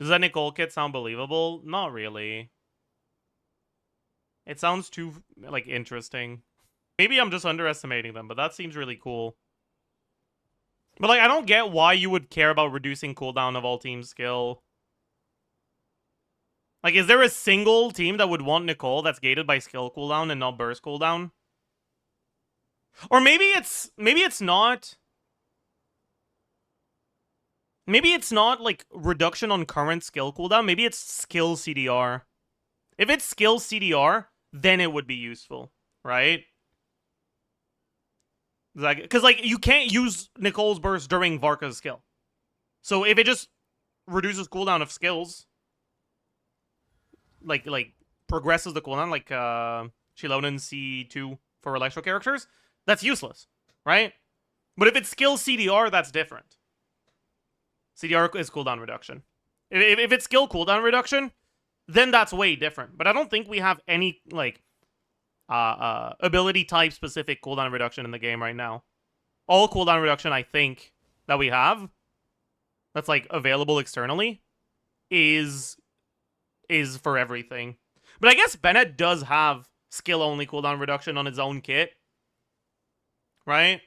Does that Nicole kit sound believable? Not really. It sounds too, like, interesting. Maybe I'm just underestimating them, but that seems really cool. But, like, I don't get why you would care about reducing cooldown of all team skill. Like, is there a single team that would want Nicole that's gated by skill cooldown and not burst cooldown? Or maybe it's not. Maybe it's not, like, reduction on current skill cooldown. Maybe it's skill CDR. If it's skill CDR, then it would be useful, right? Because, like, you can't use Nicole's burst during Varka's skill. So if it just reduces cooldown of skills, like progresses the cooldown, like Shilonen C2 for electro characters, that's useless, right? But if it's skill CDR, that's different. CDR is cooldown reduction. If it's skill cooldown reduction, then that's way different. But I don't think we have any, like, ability type specific cooldown reduction in the game right now. All cooldown reduction I think that we have that's, like, available externally is for everything. But I guess Bennett does have skill only cooldown reduction on his own kit, right?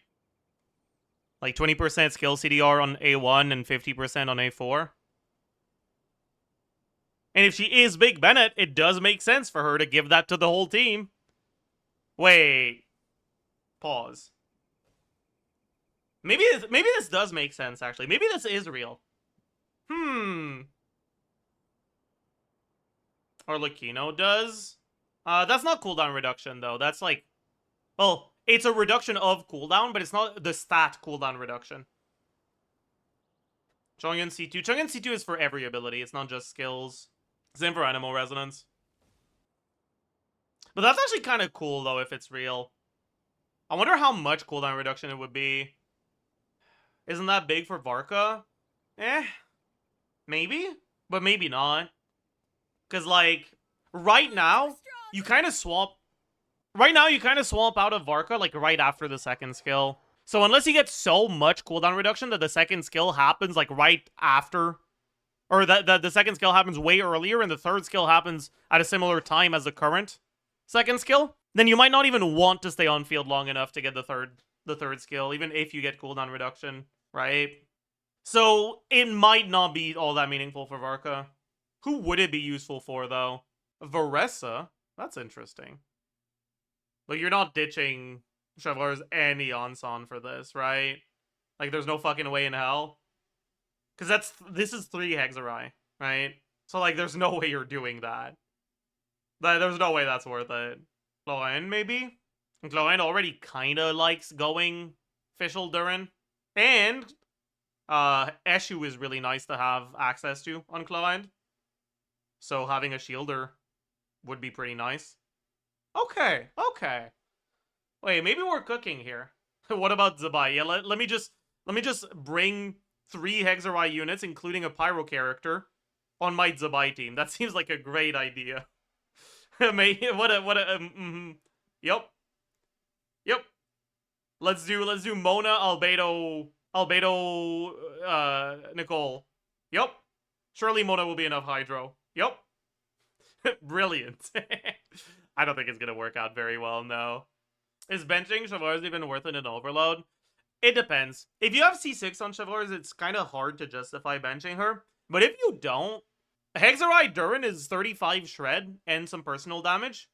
Like 20% skill CDR on A1 and 50% on A4. And if she is Big Bennett, it does make sense for her to give that to the whole team. Wait. Pause. Maybe this does make sense, actually. Maybe this is real. Arlecchino does. That's not cooldown reduction, though. That's like... Well, it's a reduction of cooldown, but it's not the stat cooldown reduction. Chongyun C2. Chongyun C2 is for every ability. It's not just skills. Same for Anemo Resonance. But that's actually kind of cool, though, if it's real. I wonder how much cooldown reduction it would be. Isn't that big for Varka? Maybe? But maybe not. Because, like, right now, you kind of swap... Right now, you kind of swap out of Varka, like, right after the second skill. So unless you get so much cooldown reduction that the second skill happens, like, right after... Or that the second skill happens way earlier and the third skill happens at a similar time as the current second skill, then you might not even want to stay on field long enough to get the third skill, even if you get cooldown reduction, right? So it might not be all that meaningful for Varka. Who would it be useful for, though? Varessa? That's interesting. Like, you're not ditching Chevaliers and Eonson for this, right? Like, there's no fucking way in hell. Because this is 3 Hexerai, right? So, like, there's no way you're doing that. There's no way that's worth it. Clorinde, maybe? And Clorinde already kind of likes going Fischl Durin. And Eshu is really nice to have access to on Clorinde. So having a shielder would be pretty nice. Okay. Wait, maybe we're cooking here. What about Zabai? Yeah, let me just bring 3 Hexerai units, including a Pyro character, on my Zabai team. That seems like a great idea. Yep. Let's do Mona, Albedo, Nicole. Yep. Surely Mona will be enough Hydro. Yep. Brilliant. I don't think it's gonna work out very well, no. Is benching Chevaliers even worth it in Overload? It depends. If you have C6 on Chevaliers, it's kind of hard to justify benching her. But if you don't, Hexerai Durin is 35 shred and some personal damage.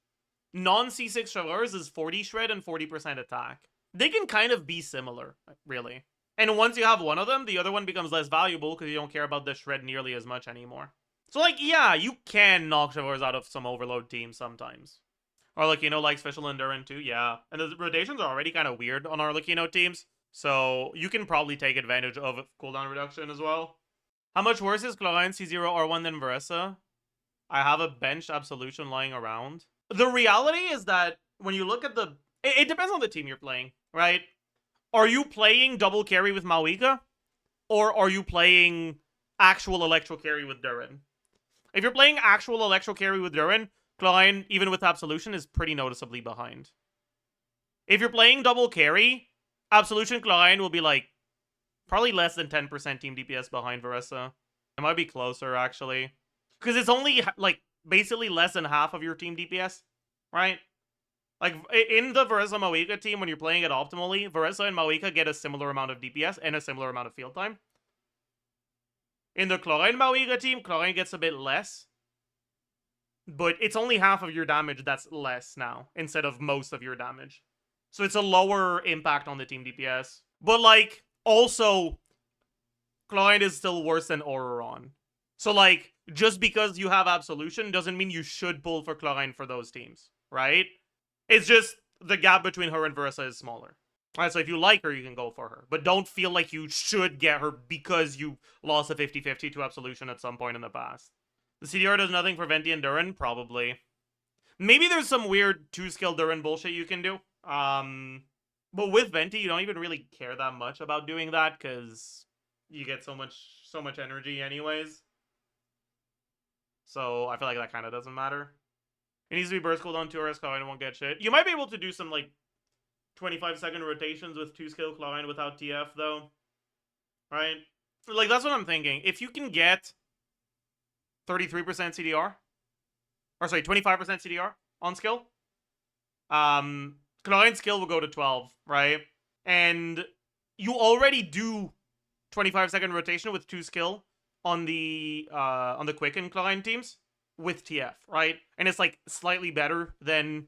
Non-C6 Chevaliers is 40 shred and 40% attack. They can kind of be similar, really. And once you have one of them, the other one becomes less valuable because you don't care about the shred nearly as much anymore. So, like, yeah, you can knock Chevaliers out of some Overload teams sometimes. Arlecchino likes Fischl and Durin too, yeah. And the rotations are already kind of weird on Arlecchino teams. So you can probably take advantage of cooldown reduction as well. How much worse is Clorinde C0 R1 than Varessa? I have a benched Absolution lying around. The reality is that when you look at the... It depends on the team you're playing, right? Are you playing double carry with Mawika? Or are you playing actual electro carry with Durin? If you're playing actual electro carry with Durin, Clorinde, even with Absolution, is pretty noticeably behind. If you're playing double carry, Absolution Clorinde will be like probably less than 10% team DPS behind Varessa. It might be closer, actually. Because it's only, like, basically less than half of your team DPS, right? Like, in the Vereza Mawika team, when you're playing it optimally, Vereza and Mawika get a similar amount of DPS and a similar amount of field time. In the Clorinde Mawika team, Clorinde gets a bit less. But it's only half of your damage that's less now, instead of most of your damage. So it's a lower impact on the team DPS. But, like, also, Clorinde is still worse than Auroron. So, like, just because you have Absolution doesn't mean you should pull for Clorinde for those teams, right? It's just the gap between her and Vereza is smaller. Alright, so if you like her, you can go for her. But don't feel like you should get her because you lost a 50-50 to Absolution at some point in the past. The CDR does nothing for Venti and Durin? Probably. Maybe there's some weird 2-skill Durin bullshit you can do. But with Venti, you don't even really care that much about doing that, because you get so much energy anyways. So I feel like that kind of doesn't matter. It needs to be burst cooldown 2 hours, Clorinde won't get shit. You might be able to do some, like, 25-second rotations with 2-skill Clorinde without TF, though. Right? Like, that's what I'm thinking. If you can get 33% CDR, or sorry, 25% CDR on skill, Clorinde's skill will go to 12, right? And you already do 25-second rotation with 2 skill on the Quicken Clorinde teams with TF, right? And it's like slightly better than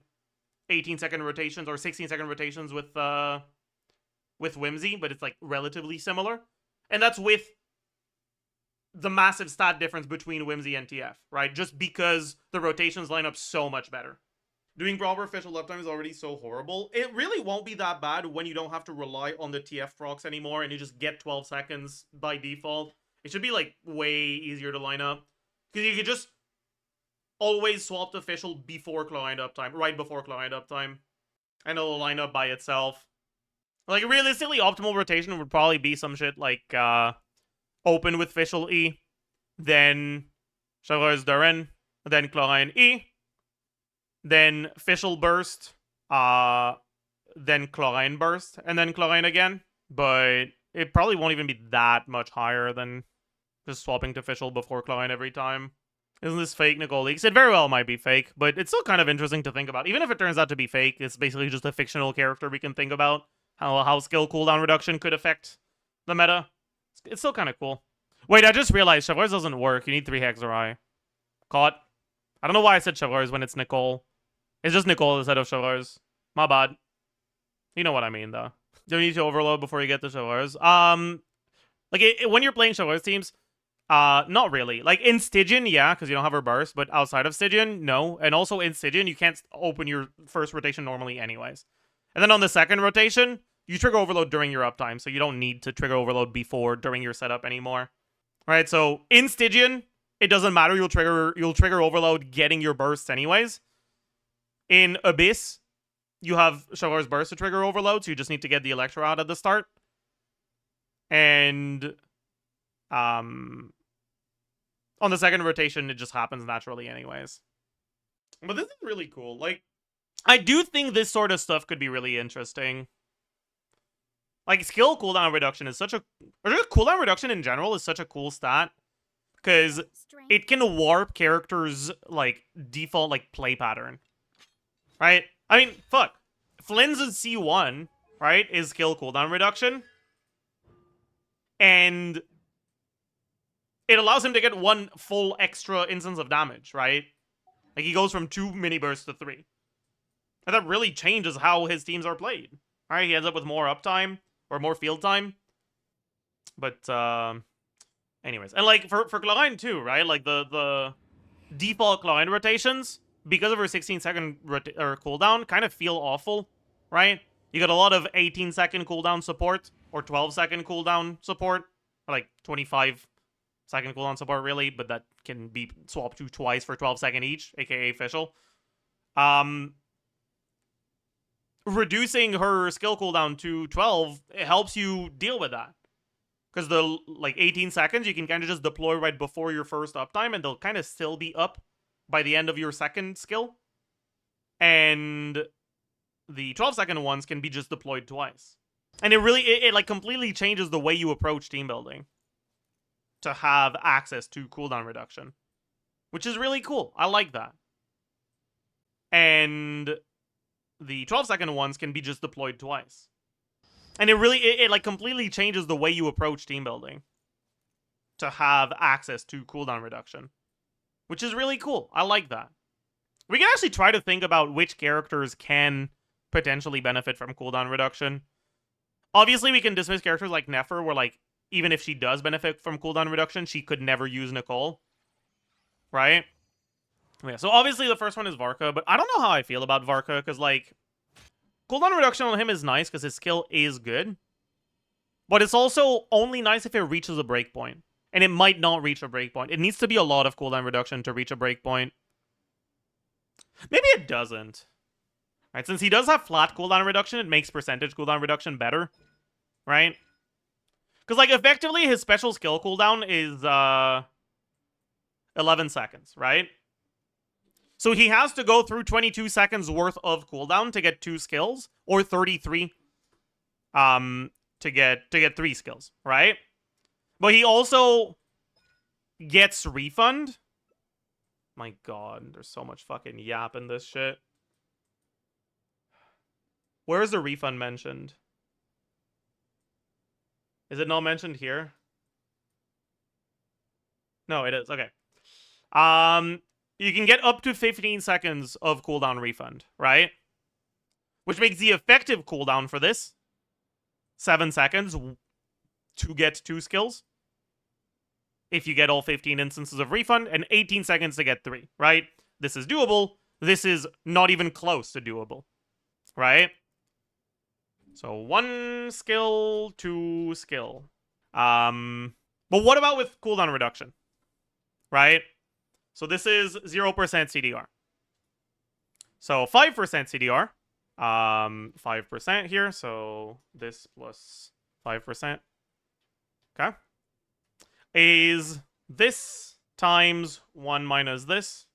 18-second rotations or 16-second rotations with Whimsy, but it's like relatively similar. And that's with the massive stat difference between Whimsy and TF, right? Just because the rotations line up so much better. Doing proper official uptime is already so horrible. It really won't be that bad when you don't have to rely on the TF procs anymore and you just get 12 seconds by default. It should be, like, way easier to line up. Because you could just always swap to official before Clorinde uptime, right before Clorinde uptime. And it'll line up by itself. Like, realistically, optimal rotation would probably be some shit like, open with official E, then Chevreuse Durin, then Clorinde E, then official burst, then Clorinde burst, and then Clorinde again. But it probably won't even be that much higher than just swapping to official before Clorinde every time. Isn't this fake, Nicole leaks? It very well might be fake, but it's still kind of interesting to think about. Even if it turns out to be fake, it's basically just a fictional character we can think about. How skill cooldown reduction could affect the meta. It's still kind of cool. Wait, I just realized Chevreuse doesn't work. You need 3 Hexerai. Caught. I don't know why I said Chevreuse when it's Nicole. It's just Nicole instead of Chevreuse. My bad. You know what I mean, though. You don't need to overload before you get to Chevreuse. When you're playing Chevreuse teams, not really. Like, in Stygian, yeah, because you don't have her burst, but outside of Stygian, no. And also in Stygian, you can't open your first rotation normally anyways. And then on the second rotation, you trigger overload during your uptime, so you don't need to trigger overload during your setup anymore. Alright, so in Stygian, it doesn't matter, you'll trigger overload getting your bursts anyways. In Abyss, you have Chevreuse burst to trigger overload, so you just need to get the Electro out at the start. And on the second rotation, it just happens naturally anyways. But this is really cool. Like, I do think this sort of stuff could be really interesting. Like, skill cooldown reduction is such a... Or just cooldown reduction in general is such a cool stat. Because it can warp characters' like, default, like, play pattern. Right? I mean, fuck. Flynn's C1, right, is skill cooldown reduction. And it allows him to get 1 full extra instance of damage, right? Like, he goes from 2 mini bursts to 3. And that really changes how his teams are played. Right? He ends up with more uptime, or more field time. But, anyways. And, like, for Clorinde, too, right? Like, the default Clorinde rotations, because of her 16-second cooldown, kind of feel awful, right? You got a lot of 18-second cooldown support, or 12-second cooldown support, or, like, 25-second cooldown support, really, but that can be swapped to twice for 12-second each, aka official. Reducing her skill cooldown to 12, it helps you deal with that. Because the, like, 18 seconds, you can kind of just deploy right before your first uptime, and they'll kind of still be up by the end of your second skill. And the 12-second ones can be just deployed twice. And it really, it like, completely changes the way you approach team building. to have access to cooldown reduction, which is really cool. I like that. And the 12-second ones can be just deployed twice. And it really, it like completely changes the way you approach team building to have access to cooldown reduction, which is really cool. I like that. We can actually try to think about which characters can potentially benefit from cooldown reduction. Obviously, we can dismiss characters like Nefer, where like, even if she does benefit from cooldown reduction, she could never use Nicole. Right? Yeah, so obviously the first one is Varka, but I don't know how I feel about Varka, because like, cooldown reduction on him is nice because his skill is good. But it's also only nice if it reaches a breakpoint. And it might not reach a breakpoint. It needs to be a lot of cooldown reduction to reach a breakpoint. Maybe it doesn't. Right, since he does have flat cooldown reduction, it makes percentage cooldown reduction better. Right? Because, like, effectively, his special skill cooldown is 11 seconds, right? So he has to go through 22 seconds worth of cooldown to get 2 skills, or 33 to get 3 skills, right? But he also gets refund. My god, there's so much fucking yap in this shit. Where is the refund mentioned? Is it not mentioned here? No, it is. Okay. You can get up to 15 seconds of cooldown refund, right? Which makes the effective cooldown for this 7 seconds to get 2 skills. If you get all 15 instances of refund, and 18 seconds to get 3, right? This is doable. This is not even close to doable, right? So 1 skill, 2 skill. But what about with cooldown reduction? Right? So this is 0% CDR. So 5% CDR. 5% here. So this plus 5%. Okay. Is this times 1 minus this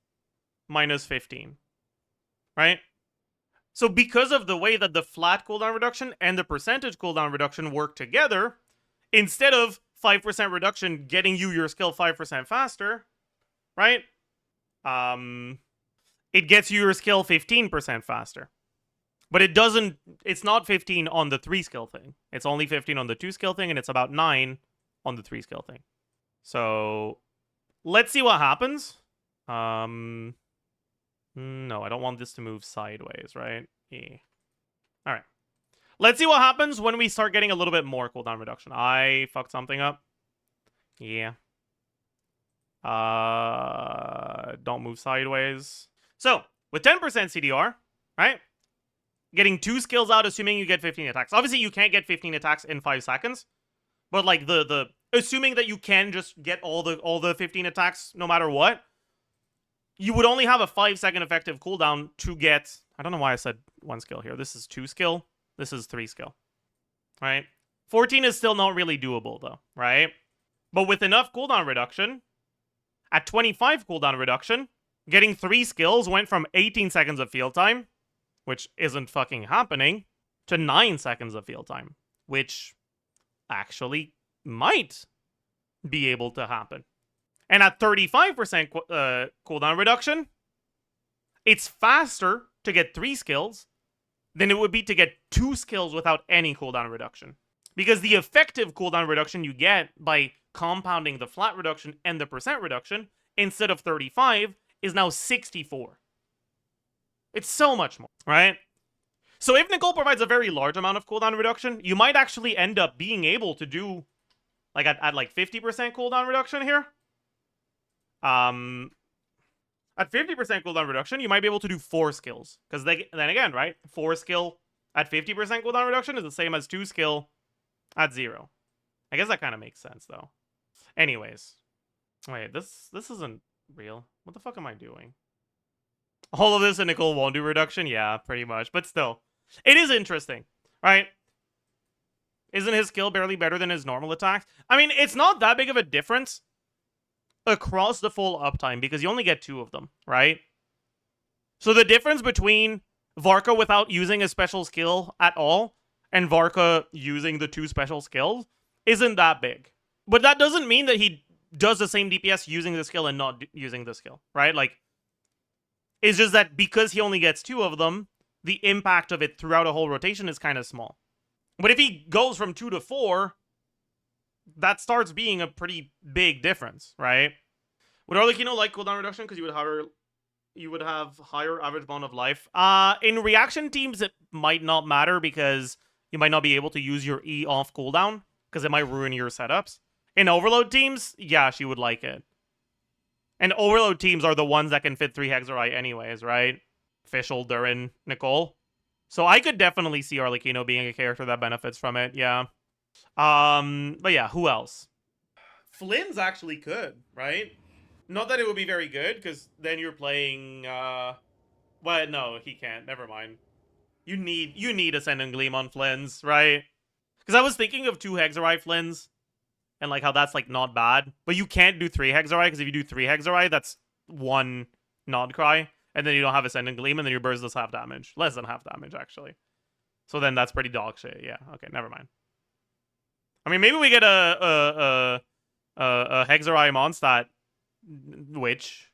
minus 15. Right? So because of the way that the flat cooldown reduction and the percentage cooldown reduction work together, instead of 5% reduction getting you your skill 5% faster, right? It gets you your skill 15% faster. But it doesn't, it's not 15 on the 3 skill thing. It's only 15 on the 2 skill thing, and it's about 9 on the 3 skill thing. So let's see what happens. No, I don't want this to move sideways, right? Yeah. Alright. Let's see what happens when we start getting a little bit more cooldown reduction. I fucked something up. Yeah. Don't move sideways. So, with 10% CDR, right? Getting 2 skills out, assuming you get 15 attacks. Obviously, you can't get 15 attacks in 5 seconds. But, like, the assuming that you can just get all the 15 attacks no matter what, you would only have a 5-second effective cooldown to get... I don't know why I said 1 skill here. This is 2 skill. This is 3 skill. Right? 14 is still not really doable, though. Right? But with enough cooldown reduction, at 25 cooldown reduction, getting 3 skills went from 18 seconds of field time, which isn't fucking happening, to 9 seconds of field time, which actually might be able to happen. And at 35% cooldown reduction, it's faster to get 3 skills than it would be to get 2 skills without any cooldown reduction. Because the effective cooldown reduction you get by compounding the flat reduction and the percent reduction, instead of 35, is now 64. It's so much more, right? So if Nicole provides a very large amount of cooldown reduction, you might actually end up being able to do, like, at like 50% cooldown reduction here. At 50% cooldown reduction, you might be able to do 4 skills. Because then again, right? 4 skill at 50% cooldown reduction is the same as 2 skill at 0. I guess that kind of makes sense, though. Anyways. Wait, this isn't real. What the fuck am I doing? All of this and Nicole won't do reduction? Yeah, pretty much. But still. It is interesting, right? Isn't his skill barely better than his normal attacks? I mean, it's not that big of a difference across the full uptime, because you only get 2 of them, right? So the difference between Varka without using a special skill at all and Varka using the 2 special skills isn't that big. But that doesn't mean that he does the same DPS using the skill and not using the skill, right? Like, it's just that because he only gets 2 of them, the impact of it throughout a whole rotation is kind of small. But if he goes from 2 to 4, that starts being a pretty big difference, right? Would Arlecchino like cooldown reduction because you would have higher average bound of life? In reaction teams, it might not matter because you might not be able to use your E off cooldown because it might ruin your setups. In overload teams, yeah, she would like it. And overload teams are the ones that can fit 3 Hexerite anyways, right? Fischl, Durin, Nicole. So I could definitely see Arlecchino being a character that benefits from it, yeah. But yeah, who else? Flynn's actually could, right? Not that it would be very good, because then you're playing, well, no, he can't. Never mind. You need Ascendant Gleam on Flynn's, right? Because I was thinking of 2 Hexerite Flynn's, and like how that's like not bad. But you can't do 3 Hexerite, because if you do 3 Hexerite, that's 1 Nod Cry, and then you don't have Ascendant Gleam, and then your burst does half damage. Less than half damage, actually. So then that's pretty dog shit, yeah. Okay, never mind. I mean, maybe we get a Hexerite Mondstadt witch.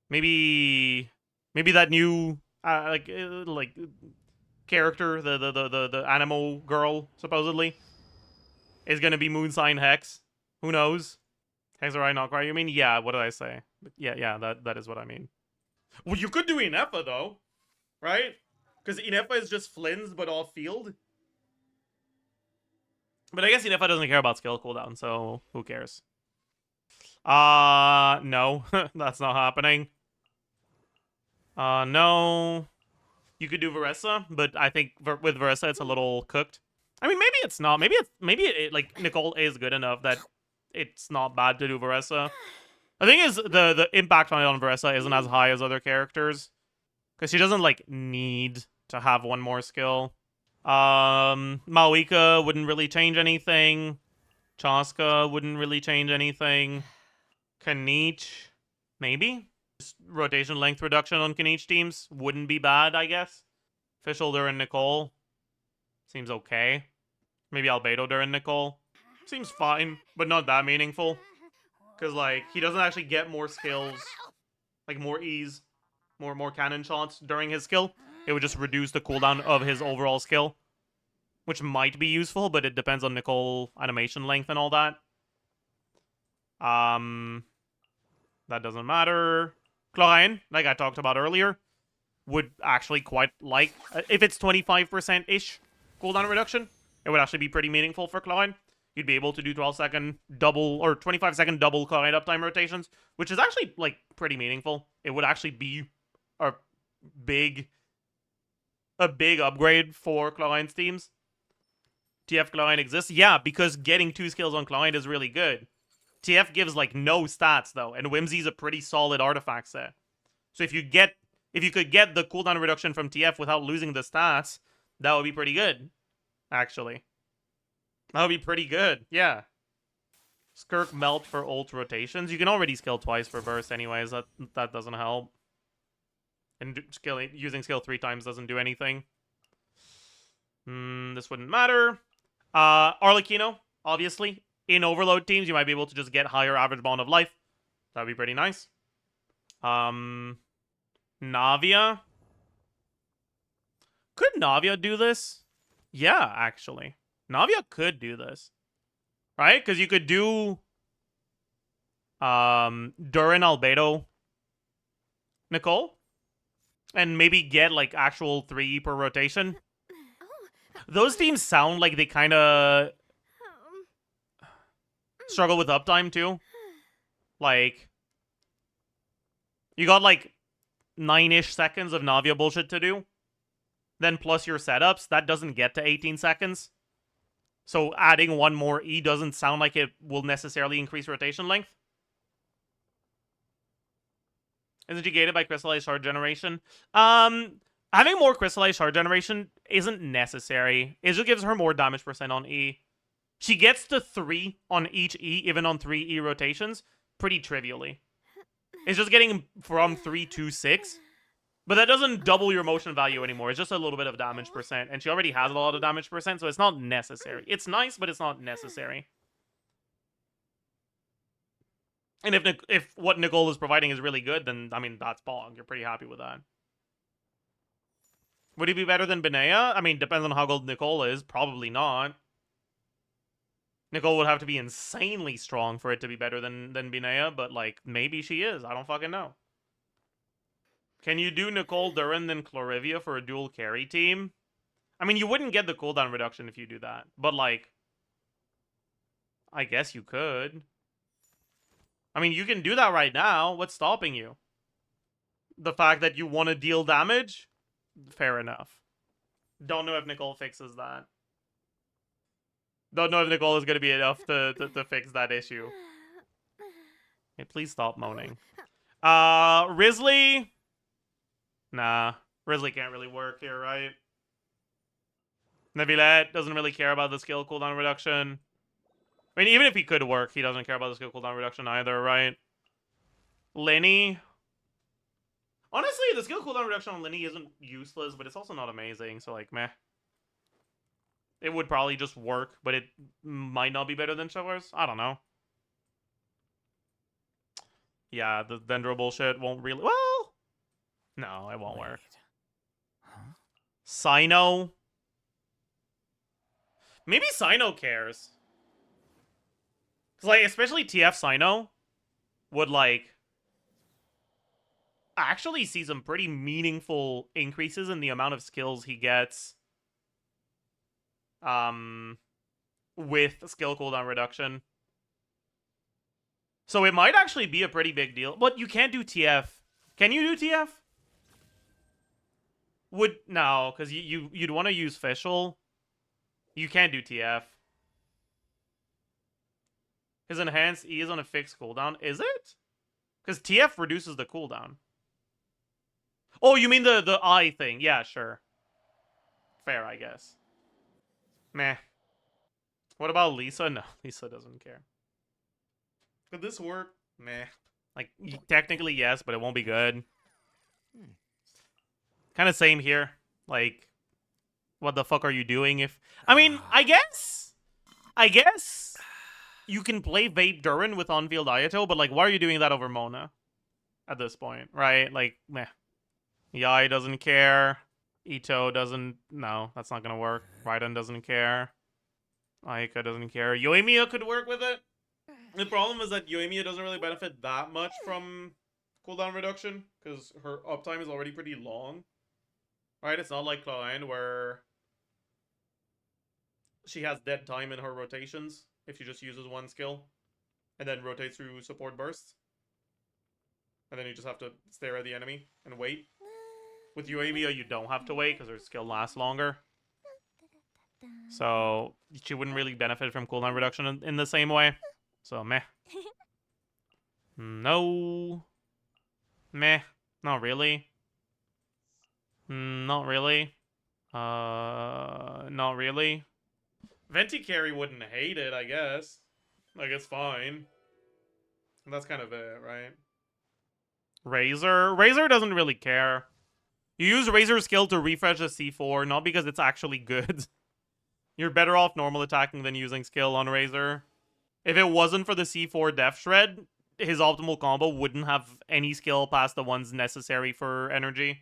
Maybe that new like character, the Anemo girl supposedly is gonna be Moonsign Hex. Who knows? Hexerite not cry. You mean? Yeah. What did I say? Yeah. That is what I mean. Well, you could do Inefa though, right? Because Inefa is just Flynn's but off field. But I guess Inefa doesn't care about skill cooldown, so who cares? No. That's not happening. No. You could do Veressa, but I think with Veressa it's a little cooked. I mean, maybe it's not. Maybe it like Nicole is good enough that it's not bad to do Veressa. The thing is, the impact on Veressa isn't as high as other characters. Because she doesn't, like, need to have 1 more skill. Malika wouldn't really change anything. Chaska wouldn't really change anything. Kanich, maybe? Just rotation length reduction on Kanich teams wouldn't be bad, I guess. Fischl during Nicole seems okay. Maybe Albedo during Nicole seems fine, but not that meaningful. Because, like, he doesn't actually get more skills, like, more ease, more cannon shots during his skill. It would just reduce the cooldown of his overall skill, which might be useful, but it depends on Nicole animation length and all that. That doesn't matter. Clorinde, like I talked about earlier, would actually quite like, if it's 25%-ish cooldown reduction, it would actually be pretty meaningful for Clorinde. You'd be able to do 12-second double, or 25-second double Clorinde uptime rotations, which is actually, like, pretty meaningful. It would actually be a big upgrade for Clorinde's teams. TF Clorinde exists? Yeah, because getting 2 skills on Clorinde is really good. TF gives, like, no stats, though, and Whimsy's a pretty solid artifact set. So if you could get the cooldown reduction from TF without losing the stats, that would be pretty good, actually. That would be pretty good, yeah. Skirk Melt for ult rotations. You can already skill twice for burst anyways, that doesn't help. And using skill 3 times doesn't do anything. This wouldn't matter. Arlecchino, obviously. In overload teams, you might be able to just get higher average bound of life. That'd be pretty nice. Navia. Could Navia do this? Yeah, actually. Navia could do this. Right? Because you could do Durin, Albedo, Nicole, and maybe get like actual 3 per rotation. Those teams sound like they kind of struggle with uptime too. Like, you got like 9-ish seconds of Navia bullshit to do. Then plus your setups, that doesn't get to 18 seconds. So adding 1 more E doesn't sound like it will necessarily increase rotation length. Isn't she gated by crystallized shard generation? Having more crystallized shard generation isn't necessary. It just gives her more damage percent on E. She gets to 3 on each E, even on 3 E rotations, pretty trivially. It's just getting from 3 to 6. But that doesn't double your motion value anymore. It's just a little bit of damage percent. And she already has a lot of damage percent, so it's not necessary. It's nice, but it's not necessary. And if what Nicole is providing is really good, then, I mean, that's Pog. You're pretty happy with that. Would he be better than Benea? I mean, depends on how good Nicole is. Probably not. Nicole would have to be insanely strong for it to be better than Benea, but, like, maybe she is. I don't fucking know. Can you do Nicole, Durin, then Clorinde for a dual carry team? I mean, you wouldn't get the cooldown reduction if you do that. But, like, I guess you could. I mean, you can do that right now. What's stopping you? The fact that you want to deal damage? Fair enough. Don't know if Nicole fixes that. Don't know if Nicole is going to be enough to fix that issue. Hey, please stop moaning. Wriothesley? Nah. Wriothesley can't really work here, right? Neuvillette doesn't really care about the skill cooldown reduction. I mean, even if he could work, he doesn't care about the skill cooldown reduction either, right? Lenny? Honestly, the skill cooldown reduction on Lenny isn't useless, but it's also not amazing, so, like, meh. It would probably just work, but it might not be better than Showers. I don't know. Yeah, the Dendro bullshit won't really... Well... No, it won't work. Huh? Sino? Maybe Sino cares. Because, like, especially TF Sino would, like, actually see some pretty meaningful increases in the amount of skills he gets with skill cooldown reduction. So it might actually be a pretty big deal. But you can't do TF. Can you do TF? No, because you'd want to use Fischl. You can't do TF. His enhanced E is on a fixed cooldown. Is it? Because TF reduces the cooldown. Oh, you mean the I thing? Yeah, sure. Fair, I guess. Meh. What about Lisa? No, Lisa doesn't care. Could this work? Meh. Like, technically, yes, but it won't be good. Kind of same here. Like, what the fuck are you doing if... I mean, I guess you can play Vape Durin with on-field Ayato, but, like, why are you doing that over Mona at this point, right? Like, meh. Yai doesn't care. Ito doesn't... No, that's not gonna work. Raiden doesn't care. Aika doesn't care. Yoimiya could work with it. The problem is that Yoimiya doesn't really benefit that much from cooldown reduction, because her uptime is already pretty long. Right? It's not like Clorinde, where she has dead time in her rotations if she just uses one skill, and then rotates through support bursts. And then you just have to stare at the enemy and wait. With Yoimiya, you don't have to wait, because her skill lasts longer. So, she wouldn't really benefit from cooldown reduction in the same way. So, meh. No. Meh. Not really. Not really. Not really. Venti carry wouldn't hate it, I guess. Like, it's fine. And that's kind of it, right? Razor? Razor doesn't really care. You use Razor's skill to refresh the C4, not because it's actually good. You're better off normal attacking than using skill on Razor. If it wasn't for the C4 Death Shred, his optimal combo wouldn't have any skill past the ones necessary for energy.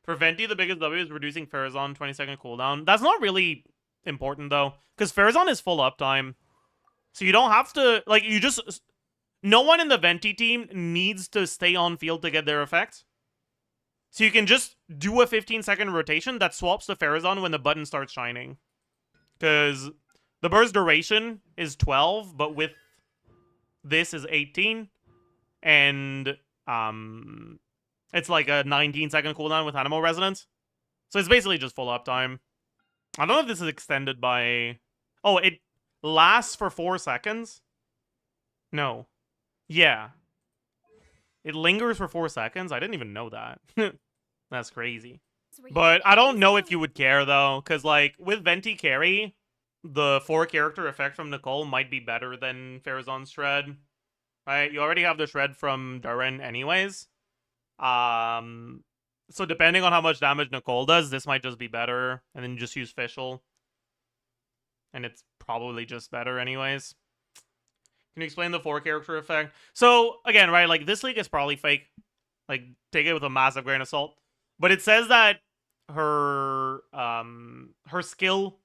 For Venti, the biggest W is reducing Farazan 20-second cooldown. That's not really important, though, because Farazan is full uptime. So you don't have to... Like, you just... No one in the Venti team needs to stay on field to get their effect. So you can just do a 15-second rotation that swaps to Farazan when the button starts shining. Because the burst duration is 12, but with this is 18. And it's like a 19-second cooldown with Anemo Resonance. So it's basically just full uptime. I don't know if this is extended by... Oh, it lasts for 4 seconds? No. Yeah. It lingers for 4 seconds? I didn't even know that. That's crazy. But I don't know if you would care, though, because, like, with Venti carry, the 4-character effect from Nicole might be better than Farazan's Shred. Right? You already have the Shred from Durin anyways. So depending on how much damage Nicole does, this might just be better. And then you just use Fischl. And it's probably just better anyways. Can you explain the 4-character effect? So, again, right, like, this leak is probably fake. Like, take it with a massive grain of salt. But it says that her skill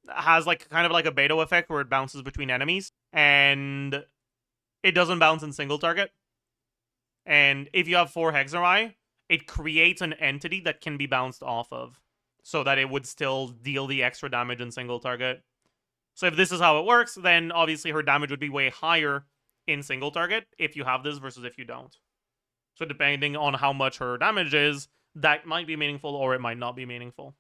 has, like, kind of like a beta effect where it bounces between enemies. And it doesn't bounce in single target. And if you have 4 Hexerai, it creates an entity that can be bounced off of. So that it would still deal the extra damage in single target. So if this is how it works, then obviously her damage would be way higher in single target if you have this versus if you don't. So depending on how much her damage is, that might be meaningful or it might not be meaningful.